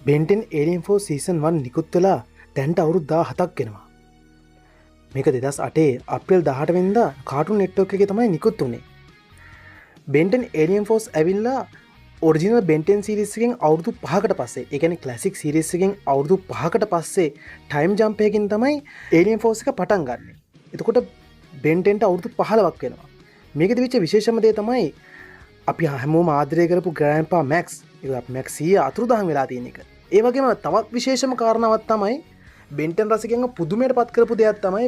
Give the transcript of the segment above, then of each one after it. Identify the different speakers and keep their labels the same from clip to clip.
Speaker 1: බෙන්ටෙන් alien force season 1 නිකුත් වෙලා දැන්ට අවුරුදු 17ක් වෙනවා. මේක 2008 අප්‍රේල් 18 වෙනිදා කාටුන් නෙට්වර්ක් එකේ තමයි නිකුත් වුනේ. බෙන්ටෙන් ඒලියන් ෆෝස් ඇවිල්ලා ඔරිජිනල් බෙන්ටෙන් සීරීස් එකෙන් අවුරුදු 5කට පස්සේ, ඒ කියන්නේ ක්ලාසික් සීරීස් එකෙන් අවුරුදු 5කට පස්සේ ටයිම් ජම්ප් එකකින් තමයි ඒලියන් ෆෝස් එක පටන් ගන්නෙ. එතකොට බෙන්ටෙන්ට අවුරුදු 15ක් වෙනවා. මේකෙදි වෙච්ච විශේෂම දේ තමයි අපි හැමෝම ආදරය කරපු ග්‍රෑන්ඩ්පා මැක්ස්, ඒක මැක්ස් අතුරුදහන් වෙලා තියෙන එක. ඒ වගේම තවත් විශේෂම කාරණාවක් තමයි බෙන්ටන් රසිකයන්ව පුදුමයට පත් කරපු දෙයක් තමයි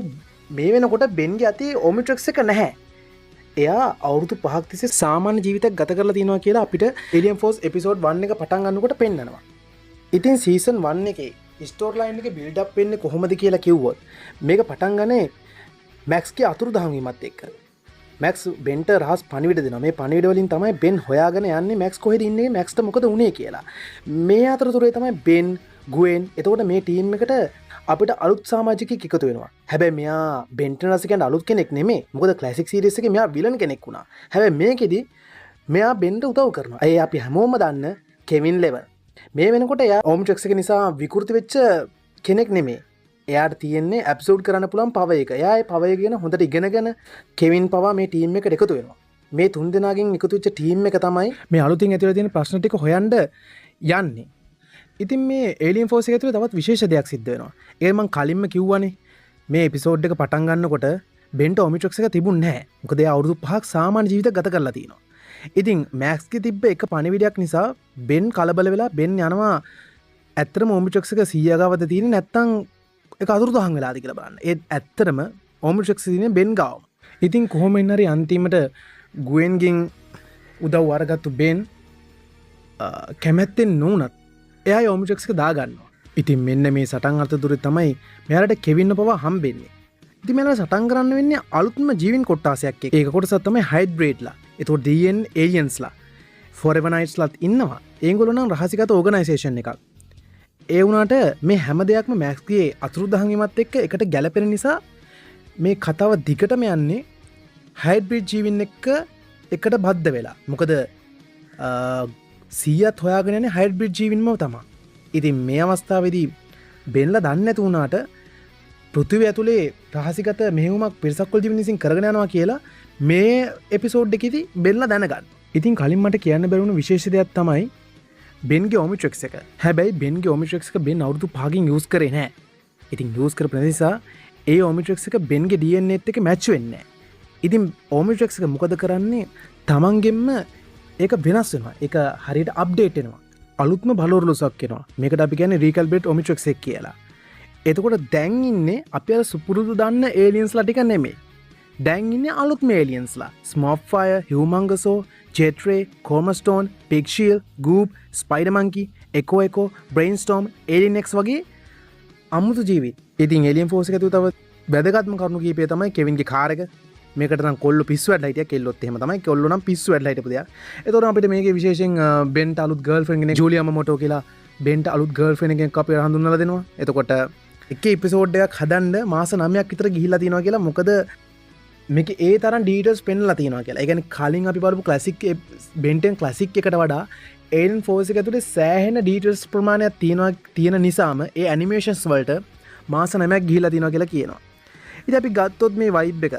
Speaker 1: මේ වෙනකොට බෙන්ගේ අතේ ඔමිට්‍රික්ස් එක නැහැ. එයා අවුරුදු 5ක් තිස්සේ සාමාන්‍ය ජීවිතයක් ගත කරලා තියෙනවා කියලා අපිට ඒලියන් ෆෝස් එපිසෝඩ් 1 එක පටන් ගන්නකොට පෙන්නනවා. ඉතින් සීසන් 1 එකේ ස්ටෝරි ලයින් එකේ බිල්ඩ් අප් වෙන්නේ කොහොමද කියලා කිව්වොත් මේක පටන් ගන්නේ මැක්ස්ගේ අතුරුදහන් වීමත් එක්ක. මැක්ස් බෙන්ට රහස් පණිවිඩ දෙනවා. මේ පණිවිඩ වලින් තමයි බෙන් හොයාගෙන යන්නේ මැක්ස් කොහෙද ඉන්නේ, මැක්ස්ට මොකද වුනේ කියලා. මේ අතරතුරේ තමයි බෙන්, ගුවෙන්, එතකොට මේ ටීම් එකට අපිට අලුත් සමාජිකයෙක් එකතු වෙනවා. හැබැයි මෙයා බෙන්ටන් රසිකයන්ට අලුත් කෙනෙක් නෙමෙයි. මොකද ක්ලාසික් සීරීස් එකේ මෙයා විලන් කෙනෙක් වුණා. හැබැයි මේකෙදි මෙයා බෙන්ට උදව් කරනවා. ඒ අපි හැමෝම දන්න කෙවින් ලෙවල්. මේ වෙනකොට එයා ඔම්ට්‍රික්ස් එක නිසා විකෘති වෙච්ච කෙනෙක් නෙමෙයි. එයාට තියෙන්නේ ඇබ්සෝඩ් කරන්න පුළුවන් පව එක. එයා ඒ පව එක ගැන හොඳට ඉගෙනගෙන කෙවින් පවා මේ ටීම් එකට එකතු වෙනවා. මේ තුන් දෙනාගෙන් එකතු වෙච්ච ටීම් එක තමයි මේ අලුතින් ඇතුළේ තියෙන ප්‍රශ්න ටික හොයන්න යන්නේ. ඉතින් මේ ඒලියන් ෆෝස් එක ඇතුළේ තවත් විශේෂ දෙයක් සිද්ධ වෙනවා. ඒක මම කලින්ම කිව්වනේ. මේ එපිසෝඩ් එක පටන් ගන්නකොට බෙන්ට ඔමිට්‍රික්ස් එක තිබුණ නැහැ. මොකද එයා අවුරුදු 5ක් සාමාන්‍ය ජීවිතයක් ගත කරලා තියෙනවා. ඉතින් මැක්ස්ගේ තිබ්බ එක පණිවිඩයක් නිසා බෙන් කලබල වෙලා බෙන් යනවා ඇත්තටම ඔමිට්‍රික්ස් එක 100 ගාවද තියෙන්නේ නැත්තම් ඒක අතුරුදහන් වෙලාද කියලා බලන්න. ඒ ඇත්තටම ඔමිට්‍රික්ස් තියෙන්නේ බෙන් ගාව. ඉතින් කොහොම වෙන්න හරි අන්තිමට ගුවෙන්ගෙන් උදව් අරගත්තු බෙන් කැමැත්තෙන් නොඋනත් එයා ඔමිට්‍රික්ස් එක දාගන්නවා. ඉතින් මෙන්න මේ සටන් අතරතුරේ තමයි මෙයාලට කෙවින්ව පවා හම්බෙන්නේ. ඉතින් මෙයාලා සටන් කරන්න වෙන්නේ අලුත්ම ජීවින් කොට්ටාසයක් එක්ක. ඒක කොටසක් තමයි හයිඩ්‍රේට්ලා. ඒතකොට DN ඒලියන්ස්ලා, ෆොරෙවර් නයිට්ස්ලාත් ඉන්නවා. ඒගොල්ලෝ නම් රහසිගත ඕගනයිසේෂන් එකක්. ඒ වුණාට මේ හැම දෙයක්ම මැක්ස්ගේ අතුරුදහන් වීමත් එක්ක එකට ගැලපෙන නිසා මේ කතාව දිගටම යන්නේ හයිඩ්‍රේට් ජීවින් එක්ක එකට බද්ධ වෙලා. මොකද 100ත් හොයාගෙන යන්නේ හයිඩ්‍රේට් ජීවින්ම තමයි. ඉතින් මේ අවස්ථාවේදී බෙන්ලා දන්නේ නැති වුණාට පෘථිවිය ඇතුලේ රහසිගත මෙහෙයුමක් පිරිසක්වල ජීවින් විසින් කරගෙන යනවා කියලා මේ එපිසෝඩ් එකේදී බෙන්ලා දැනගන්න. ඉතින් කලින් මට කියන්න බැරුණු විශේෂ දෙයක් තමයි බෙන්ගේ ඔමිට්‍රික්ස් එක. හැබැයි බෙන්ගේ ඔමිට්‍රික්ස් එක බෙන් අවුරුදු 5කින් යූස් කරේ නැහැ. ඉතින් යූස් කරපු නිසා ඒ ඔමිට්‍රික්ස් එක බෙන්ගේ DNA එත් එක්ක මැච් වෙන්නේ නැහැ. ඉතින් ඔමිට්‍රික්ස් එක මොකද කරන්නේ? තමන්ගෙන්ම ඒක වෙනස් වෙනවා. ඒක හරියට අප්ඩේට් වෙනවා. අලුත්ම බලවර්ලුසක් එනවා. මේකට අපි කියන්නේ රීකැල්බ්‍රේට් ඔමිට්‍රික්ස් එක කියලා. එතකොට දැන් ඉන්නේ අපි අර සුපුරුදු දන්න ඒලියන්ස්ලා ටික නෙමෙයි. දැන් ඉන්නේ අලුත්ම ඒලියන්ස්ලා. ස්මොක්ෆයර්, හියුමන්ගසෝ, ජෙට්රේ, කෝමස්ටෝන්, පිග්ෂීල්, ගූප්, ස්පයිඩර් මංකි, එකෝ, බ්‍රේන්ස්ටෝම්, ඒලියන් එක්ස් වගේ අමුතු ජීවිත්. ඉතින් ඒලියන් ෆෝස් එක ඇතුළේ තව වැදගත්ම කරුණු කීපය තමයි කෙවින්ගේ කාර් එක. මේකට නම් කොල්ල පිස්සු වැඩලා හිටියා. කෙල්ලොත් එහෙම තමයි. කොල්ලෝ නම් පිස්සු වැඩලා හිටපු දෙයක්. ඒතකොට අපිට මේකේ විශේෂයෙන් බෙන්ට අලුත් ගර්ල්ෆ්‍රෙන්ඩ් කෙනෙක් ජූලියා මමෝටෝ කියලා බෙන්ට අලුත් ගර්ල්ෆ්‍රෙන්ඩ් කෙනෙක් අපි හඳුන්වලා දෙනවා. එතකොට එක එපිසෝඩ් එකක් හදන්න මාස 9ක් විතර ගිහිල්ලා තියෙනවා කියලා. මොකද මේක ඒ තරම් ඩීටේල්ස් පෙන්නලා තියෙනවා කියලා. ඒ කියන්නේ කලින් අපි බලපු ක්ලාසික් බෙන්ටෙන් ක්ලාසික් එකට වඩා ඒලියන් ෆෝස් එක ඇතුලේ සෑහෙන ඩීටේල්ස් ප්‍රමාණයක් තියෙන නිසාම ඒ ඇනිමේෂන්ස් වලට මාස 9ක් ගිහිල්ලා තියෙනවා කියලා කියනවා. ඉතින් අපි ගත්තොත් මේ වයිබ් එක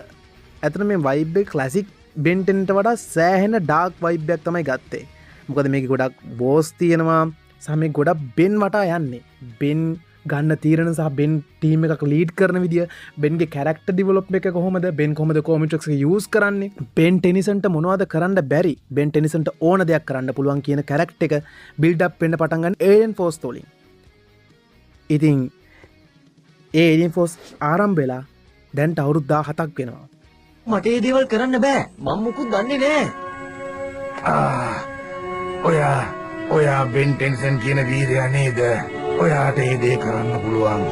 Speaker 1: ඇත්තට මේ වයිබ් එක ක්ලාසික් බෙන්ටෙන්ට වඩා සෑහෙන ඩාර්ක් වයිබ් එකක් තමයි ගත්තේ. මොකද මේකේ ගොඩක් බෝස් තියෙනවා. සහ මේ ගොඩක් බෙන් වටා යන්නේ. බෙන් ගන්න තීරණ සහ බෙන් ටීම් එකක් ලීඩ් කරන විදිය, බෙන්ගේ කැරක්ටර් ඩෙවලොප් එක කොහොමද, බෙන් කොහොමද කොමිට්‍රික්ස් එක යූස් කරන්නේ, බෙන් ටෙනිසන්ට මොනවද කරන්න බැරි, බෙන් ටෙනිසන්ට ඕන දෙයක් කරන්න පුළුවන් කියන කැරක්ටර් එක බිල්ඩ් අප් වෙන්න පටන් ගන්න ඒලියන් ෆෝස් වලින්. ඉතින් ඒ ඒලියන් ෆෝස් ආරම්භ වෙලා දැන්ට අවුරුදු 17ක් වෙනවා.
Speaker 2: මට ඒ දේවල් කරන්න බෑ. මම මුකුත් දන්නේ නෑ.
Speaker 3: ඔයා බෙන් ටෙන්සන් කියන වීරයා නේද? ඔයාට ඒ දේ කරන්න පුළුවන්.